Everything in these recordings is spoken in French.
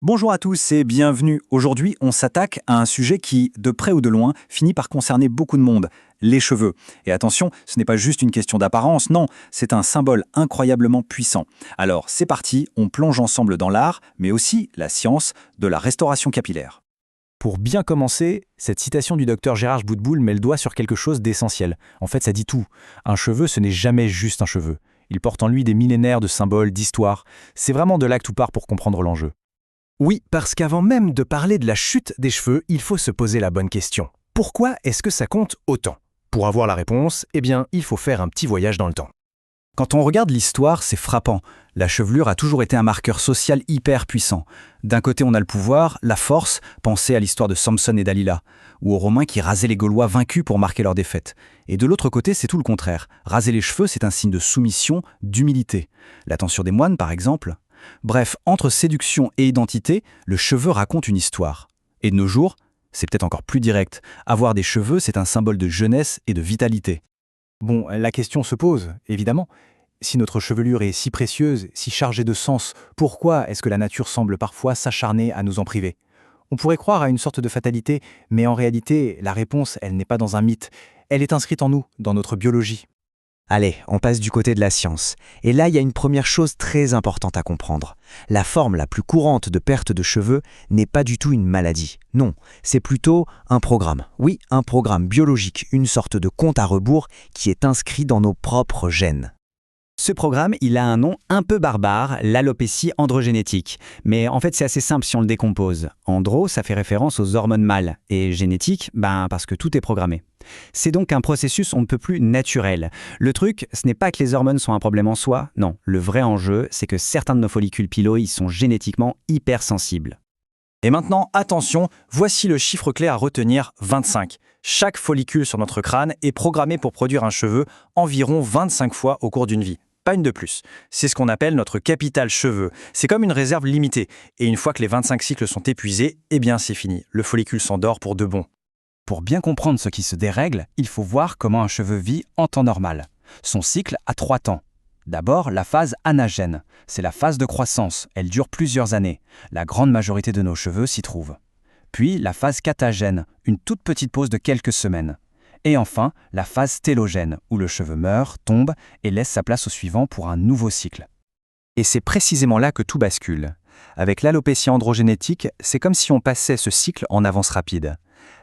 Bonjour à tous et bienvenue. Aujourd'hui, on s'attaque à un sujet qui, de près ou de loin, finit par concerner beaucoup de monde, les cheveux. Et attention, ce n'est pas juste une question d'apparence, non, c'est un symbole incroyablement puissant. Alors, c'est parti, on plonge ensemble dans l'art, mais aussi la science de la restauration capillaire. Pour bien commencer, cette citation du docteur Gérard Boutboul met le doigt sur quelque chose d'essentiel. En fait, ça dit tout. Un cheveu, ce n'est jamais juste un cheveu. Il porte en lui des millénaires de symboles, d'histoires. C'est vraiment de là que tout part pour comprendre l'enjeu. Oui, parce qu'avant même de parler de la chute des cheveux, il faut se poser la bonne question. Pourquoi est-ce que ça compte autant? Pour avoir la réponse, il faut faire un petit voyage dans le temps. Quand on regarde l'histoire, c'est frappant. La chevelure a toujours été un marqueur social hyper puissant. D'un côté, on a le pouvoir, la force, pensez à l'histoire de Samson et Dalila, ou aux Romains qui rasaient les Gaulois vaincus pour marquer leur défaite. Et de l'autre côté, c'est tout le contraire. Raser les cheveux, c'est un signe de soumission, d'humilité. La tonsure des moines, par exemple. Bref, entre séduction et identité, le cheveu raconte une histoire. Et de nos jours, c'est peut-être encore plus direct. Avoir des cheveux, c'est un symbole de jeunesse et de vitalité. Bon, la question se pose, évidemment. Si notre chevelure est si précieuse, si chargée de sens, pourquoi est-ce que la nature semble parfois s'acharner à nous en priver? On pourrait croire à une sorte de fatalité, mais en réalité, la réponse, elle n'est pas dans un mythe. Elle est inscrite en nous, dans notre biologie. Allez, on passe du côté de la science. Et là, il y a une première chose très importante à comprendre. La forme la plus courante de perte de cheveux n'est pas du tout une maladie. Non, c'est plutôt un programme. Oui, un programme biologique, une sorte de compte à rebours qui est inscrit dans nos propres gènes. Ce programme, il a un nom un peu barbare, l'alopécie androgénétique. Mais en fait, c'est assez simple si on le décompose. Andro, ça fait référence aux hormones mâles. Et génétique, parce que tout est programmé. C'est donc un processus on ne peut plus naturel. Le truc, ce n'est pas que les hormones sont un problème en soi. Non, le vrai enjeu, c'est que certains de nos follicules piloïs sont génétiquement hypersensibles. Et maintenant, attention, voici le chiffre clé à retenir, 25. Chaque follicule sur notre crâne est programmé pour produire un cheveu environ 25 fois au cours d'une vie. Pas une de plus. C'est ce qu'on appelle notre capital cheveux. C'est comme une réserve limitée. Et une fois que les 25 cycles sont épuisés, c'est fini. Le follicule s'endort pour de bon. Pour bien comprendre ce qui se dérègle, il faut voir comment un cheveu vit en temps normal. Son cycle a 3 temps. D'abord, la phase anagène. C'est la phase de croissance. Elle dure plusieurs années. La grande majorité de nos cheveux s'y trouve. Puis, la phase catagène, une toute petite pause de quelques semaines. Et enfin, la phase télogène, où le cheveu meurt, tombe et laisse sa place au suivant pour un nouveau cycle. Et c'est précisément là que tout bascule. Avec l'alopécie androgénétique, c'est comme si on passait ce cycle en avance rapide.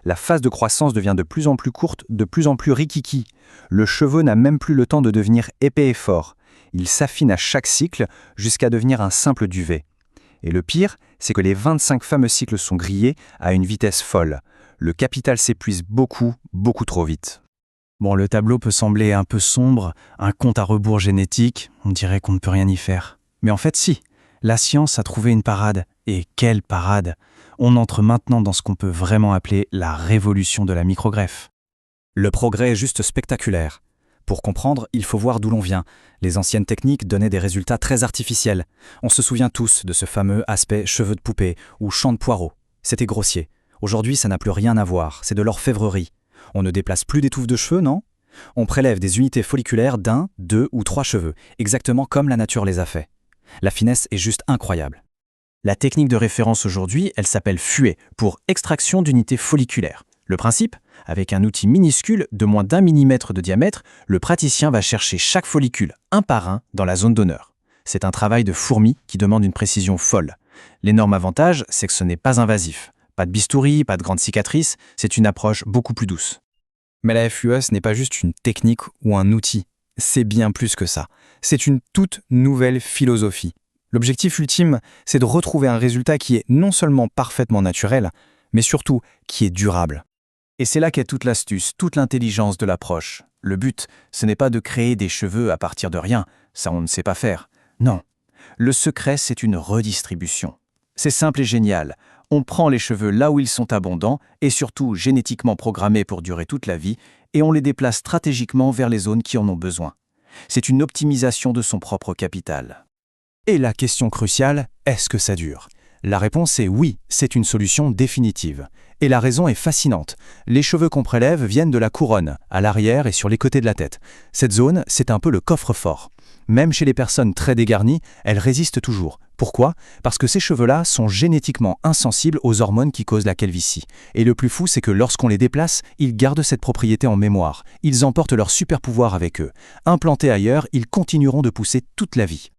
La phase de croissance devient de plus en plus courte, de plus en plus rikiki. Le cheveu n'a même plus le temps de devenir épais et fort. Il s'affine à chaque cycle jusqu'à devenir un simple duvet. Et le pire, c'est que les 25 fameux cycles sont grillés à une vitesse folle. Le capital s'épuise beaucoup, beaucoup trop vite. Bon, le tableau peut sembler un peu sombre, un compte à rebours génétique, on dirait qu'on ne peut rien y faire. Mais en fait, si. La science a trouvé une parade. Et quelle parade! On entre maintenant dans ce qu'on peut vraiment appeler la révolution de la microgreffe. Le progrès est juste spectaculaire. Pour comprendre, il faut voir d'où l'on vient. Les anciennes techniques donnaient des résultats très artificiels. On se souvient tous de ce fameux aspect cheveux de poupée ou champ de poireaux. C'était grossier. Aujourd'hui, ça n'a plus rien à voir, c'est de l'orfèvrerie. On ne déplace plus des touffes de cheveux, non? On prélève des unités folliculaires d'1, 2 ou 3 cheveux, exactement comme la nature les a fait. La finesse est juste incroyable. La technique de référence aujourd'hui, elle s'appelle FUE, pour extraction d'unités folliculaires. Le principe, avec un outil minuscule de moins d'1 millimètre de diamètre, le praticien va chercher chaque follicule, un par un, dans la zone d'honneur. C'est un travail de fourmi qui demande une précision folle. L'énorme avantage, c'est que ce n'est pas invasif. Pas de bistouri, pas de grandes cicatrices, c'est une approche beaucoup plus douce. Mais la FUE, ce n'est pas juste une technique ou un outil. C'est bien plus que ça. C'est une toute nouvelle philosophie. L'objectif ultime, c'est de retrouver un résultat qui est non seulement parfaitement naturel, mais surtout qui est durable. Et c'est là qu'est toute l'astuce, toute l'intelligence de l'approche. Le but, ce n'est pas de créer des cheveux à partir de rien, ça on ne sait pas faire. Non, le secret, c'est une redistribution. C'est simple et génial. On prend les cheveux là où ils sont abondants et surtout génétiquement programmés pour durer toute la vie et on les déplace stratégiquement vers les zones qui en ont besoin. C'est une optimisation de son propre capital. Et la question cruciale, est-ce que ça dure? La réponse est oui, c'est une solution définitive. Et la raison est fascinante. Les cheveux qu'on prélève viennent de la couronne, à l'arrière et sur les côtés de la tête. Cette zone, c'est un peu le coffre-fort. Même chez les personnes très dégarnies, elle résiste toujours, Pourquoi? Parce que ces cheveux-là sont génétiquement insensibles aux hormones qui causent la calvitie. Et le plus fou, c'est que lorsqu'on les déplace, ils gardent cette propriété en mémoire. Ils emportent leur super pouvoir avec eux. Implantés ailleurs, ils continueront de pousser toute la vie.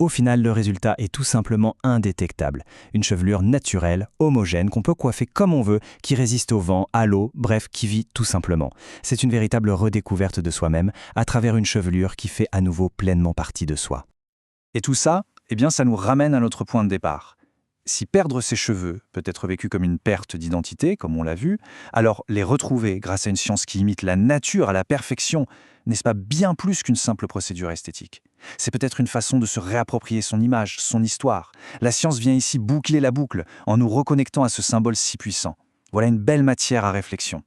Au final, le résultat est tout simplement indétectable. Une chevelure naturelle, homogène, qu'on peut coiffer comme on veut, qui résiste au vent, à l'eau, bref, qui vit tout simplement. C'est une véritable redécouverte de soi-même à travers une chevelure qui fait à nouveau pleinement partie de soi. Et tout ça, eh bien, ça nous ramène à notre point de départ. Si perdre ses cheveux peut être vécu comme une perte d'identité, comme on l'a vu, alors les retrouver grâce à une science qui imite la nature à la perfection, n'est-ce pas bien plus qu'une simple procédure esthétique? C'est peut-être une façon de se réapproprier son image, son histoire. La science vient ici boucler la boucle en nous reconnectant à ce symbole si puissant. Voilà une belle matière à réflexion.